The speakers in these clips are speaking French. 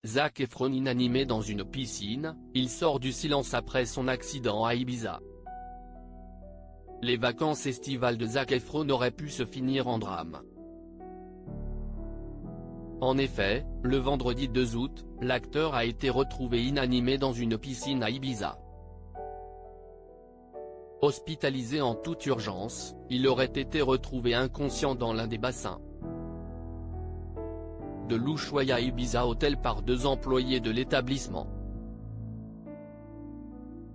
Zac Efron inanimé dans une piscine, il sort du silence après son accident à Ibiza. Les vacances estivales de Zac Efron auraient pu se finir en drame. En effet, le vendredi 2 août, l'acteur a été retrouvé inanimé dans une piscine à Ibiza. Hospitalisé en toute urgence, il aurait été retrouvé inconscient dans l'un des bassins de l'Ushuaïa Ibiza Hotel par 2 employés de l'établissement.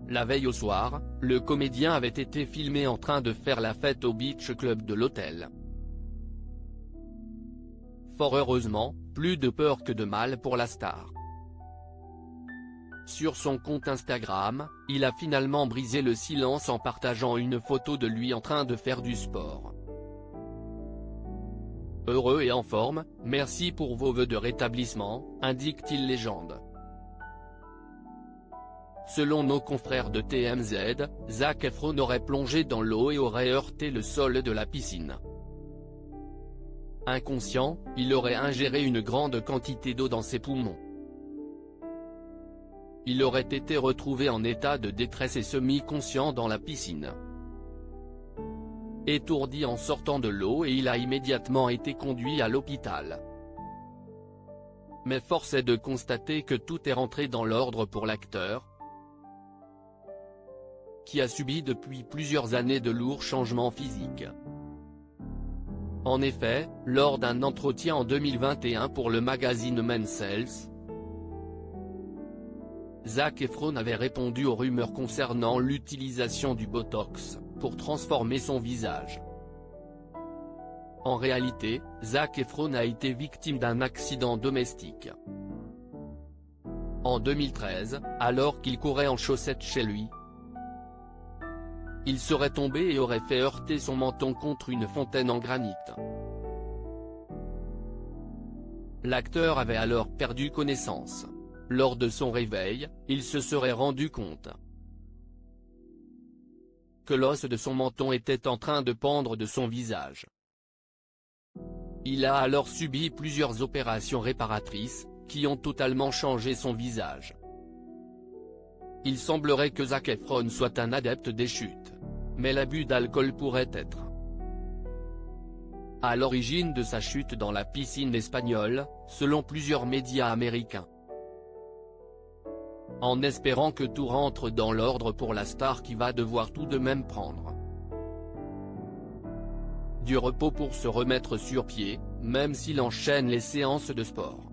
La veille au soir, le comédien avait été filmé en train de faire la fête au beach club de l'hôtel. Fort heureusement, plus de peur que de mal pour la star. Sur son compte Instagram, il a finalement brisé le silence en partageant une photo de lui en train de faire du sport. Heureux et en forme, merci pour vos vœux de rétablissement, indique-t-il légende. Selon nos confrères de TMZ, Zac Efron aurait plongé dans l'eau et aurait heurté le sol de la piscine. Inconscient, il aurait ingéré une grande quantité d'eau dans ses poumons. Il aurait été retrouvé en état de détresse et semi-conscient dans la piscine. Étourdi en sortant de l'eau, et il a immédiatement été conduit à l'hôpital. Mais force est de constater que tout est rentré dans l'ordre pour l'acteur, qui a subi depuis plusieurs années de lourds changements physiques. En effet, lors d'un entretien en 2021 pour le magazine Men's Health, Zac Efron avait répondu aux rumeurs concernant l'utilisation du Botox pour transformer son visage. En réalité, Zac Efron a été victime d'un accident domestique. En 2013, alors qu'il courait en chaussettes chez lui, il serait tombé et aurait fait heurter son menton contre une fontaine en granit. L'acteur avait alors perdu connaissance. Lors de son réveil, il se serait rendu compte que l'os de son menton était en train de pendre de son visage. Il a alors subi plusieurs opérations réparatrices, qui ont totalement changé son visage. Il semblerait que Zac Efron soit un adepte des chutes. Mais l'abus d'alcool pourrait être à l'origine de sa chute dans la piscine espagnole, selon plusieurs médias américains. En espérant que tout rentre dans l'ordre pour la star qui va devoir tout de même prendre du repos pour se remettre sur pied, même s'il enchaîne les séances de sport.